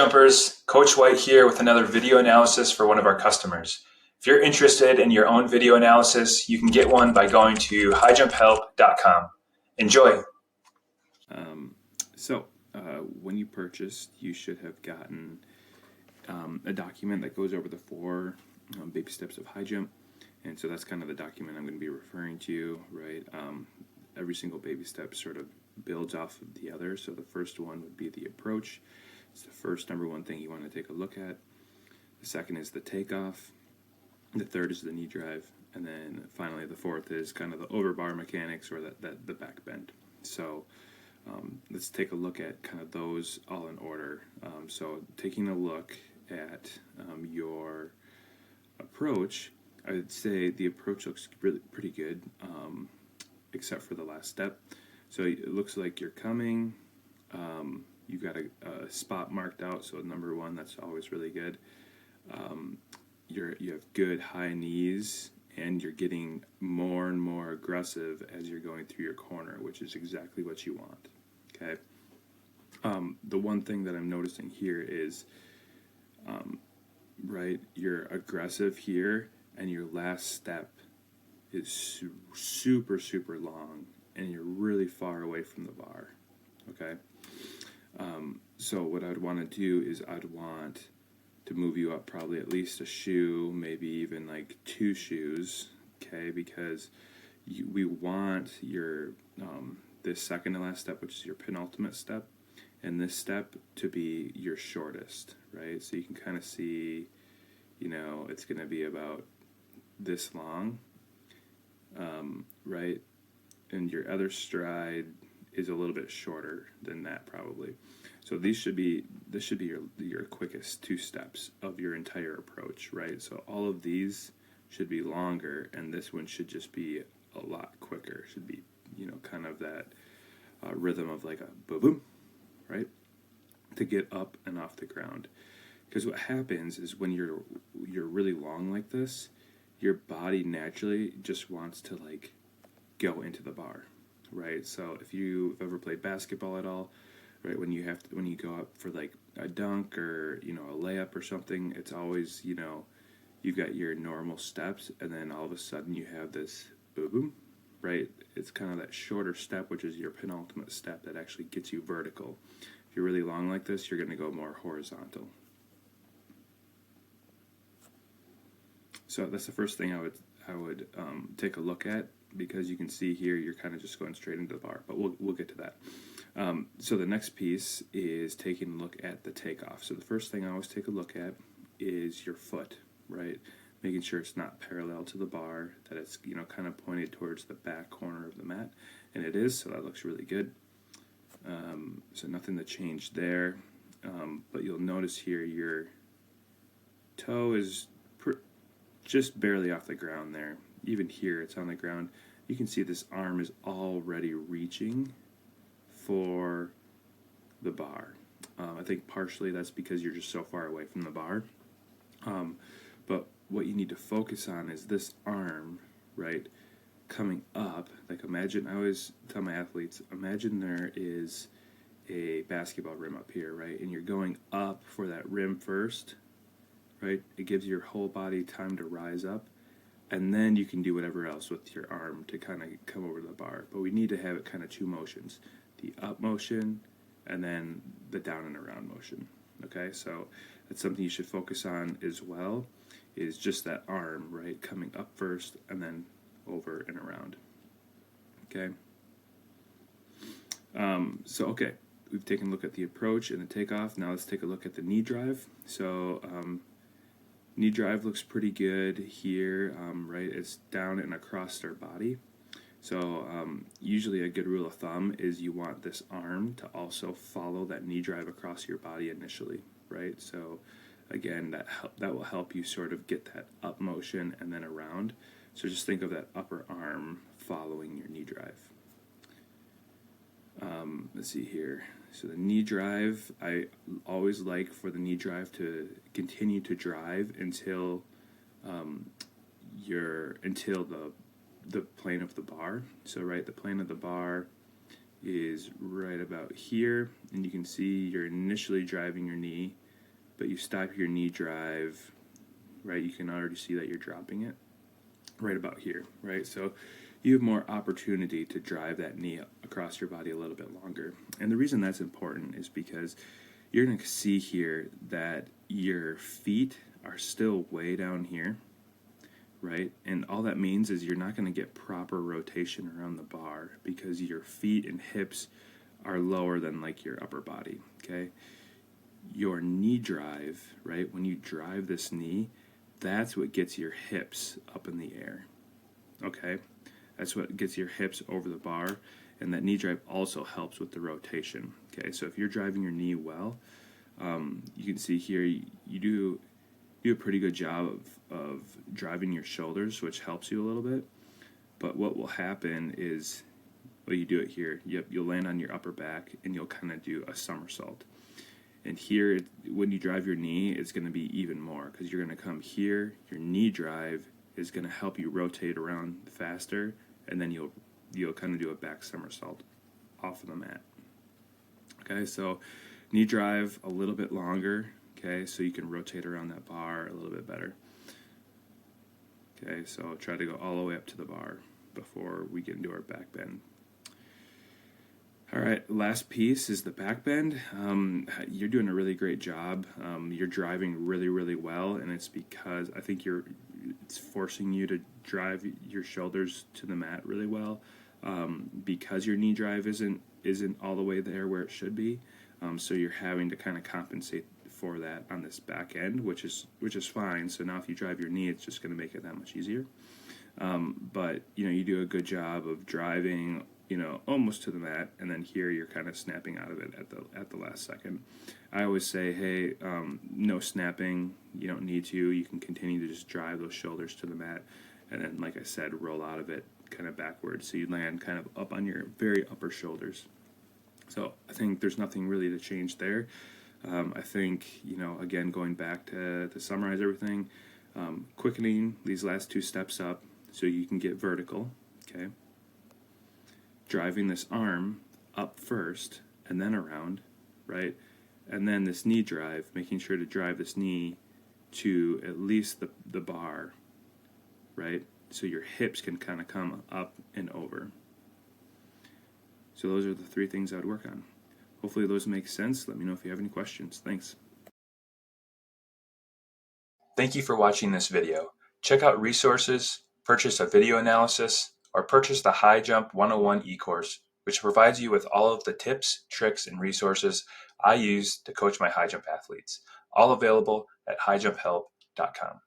jumpers? Coach White here with another video analysis for one of our customers. If you're interested in your own video analysis, you can get one by going to highjumphelp.com. Enjoy. Um, so, when you purchased, you should have gotten a document that goes over the four baby steps of high jump. And so that's kind of the document I'm going to be referring to, right? Every single baby step sort of builds off of the other. So the first one would be the approach. It's the first number one thing you want to take a look at. The second is the takeoff. The third is the knee drive. And then finally the fourth is kind of the overbar mechanics, or the back bend. So let's take a look at kind of those all in order. So taking a look at your approach, I would say the approach looks really pretty good, except for the last step. So it looks like you're coming. You've got a spot marked out, so number one, that's always really good. You have good high knees, and you're getting more and more aggressive as you're going through your corner, which is exactly what you want. Okay. The one thing that I'm noticing here is, right, you're aggressive here, and your last step is super, super long, and you're really far away from the bar. Okay. So what I'd want to do is I'd want to move you up probably at least a shoe, maybe even like 2 shoes, okay, because we want your this second to last step, which is your penultimate step, and this step to be your shortest, right? So you can kind of see, it's going to be about this long, right? And your other stride is a little bit shorter than that probably. So this should be your quickest 2 steps of your entire approach, right? So all of these should be longer, and this one should just be a lot quicker. Should be, kind of that rhythm of like a boom, boom, right? To get up and off the ground. Because what happens is when you're really long like this, your body naturally just wants to like go into the bar, right? So if you've ever played basketball at all, right, when you go up for like a dunk or a layup or something, it's always you've got your normal steps, and then all of a sudden you have this boom, boom, right? It's kind of that shorter step, which is your penultimate step, that actually gets you vertical. If you're really long like this, you're going to go more horizontal. So that's the first thing I would take a look at, because you can see here you're kind of just going straight into the bar, but we'll get to that. So the next piece is taking a look at the takeoff. So the first thing I always take a look at is your foot, right? Making sure it's not parallel to the bar, that it's kind of pointed towards the back corner of the mat, and it is, so that looks really good. So nothing to change there, but you'll notice here your toe is just barely off the ground there. Even here, it's on the ground. You can see this arm is already reaching for the bar. I think partially that's because you're just so far away from the bar. But what you need to focus on is this arm, right, coming up. Like imagine, I always tell my athletes, imagine there is a basketball rim up here, right, and you're going up for that rim first, right? It gives your whole body time to rise up, and then you can do whatever else with your arm to kind of come over the bar. But we need to have it kind of 2 motions, the up motion and then the down and around motion. Okay, so that's something you should focus on as well, is just that arm, right, coming up first and then over and around. Okay. Okay, we've taken a look at the approach and the takeoff. Now let's take a look at the knee drive. So knee drive looks pretty good here, right? It's down and across their body. So usually a good rule of thumb is you want this arm to also follow that knee drive across your body initially, right? So again, that will help you sort of get that up motion and then around. So just think of that upper arm following your knee drive. Let's see here. So the knee drive, I always like for the knee drive to continue to drive until the plane of the bar. So right, the plane of the bar is right about here, and you can see you're initially driving your knee but you stop your knee drive, right? You can already see that you're dropping it right about here, right? So you have more opportunity to drive that knee across your body a little bit longer. And the reason that's important is because you're going to see here that your feet are still way down here, right? And all that means is you're not going to get proper rotation around the bar because your feet and hips are lower than like your upper body, okay? Your knee drive, right? When you drive this knee, that's what gets your hips up in the air, okay? That's what gets your hips over the bar, and that knee drive also helps with the rotation, okay? So if you're driving your knee well, you can see here you do a pretty good job of driving your shoulders, which helps you a little bit. But what will happen is, well, you do it here. Yep, you'll land on your upper back and you'll kind of do a somersault. And here, when you drive your knee, it's going to be even more because you're going to come here. Your knee drive is going to help you rotate around faster, and then you'll kind of do a back somersault off of the mat. Okay, so knee drive a little bit longer. Okay, so you can rotate around that bar a little bit better. Okay, so try to go all the way up to the bar before we get into our back bend. All right, last piece is the back bend. You're doing a really great job. You're driving really, really well, and it's because I think it's forcing you to drive your shoulders to the mat really well, because your knee drive isn't all the way there where it should be. So you're having to kind of compensate for that on this back end, which is fine. So now if you drive your knee, it's just going to make it that much easier. But you do a good job of driving, almost to the mat, and then here you're kind of snapping out of it at the last second. I always say, hey, no snapping. You don't need to. You can continue to just drive those shoulders to the mat, and then, like I said, roll out of it kind of backwards, so you land kind of up on your very upper shoulders. So I think there's nothing really to change there. I think, again, going back to summarize everything, quickening these last two steps up so you can get vertical, okay? Driving this arm up first and then around, right? And then this knee drive, making sure to drive this knee to at least the bar, right? So your hips can kind of come up and over. So those are the three things I would work on. Hopefully those make sense. Let me know if you have any questions. Thanks. Thank you for watching this video. Check out resources, purchase a video analysis, or purchase the High Jump 101 e-course, which provides you with all of the tips, tricks, and resources I use to coach my high jump athletes. All available at highjumphelp.com.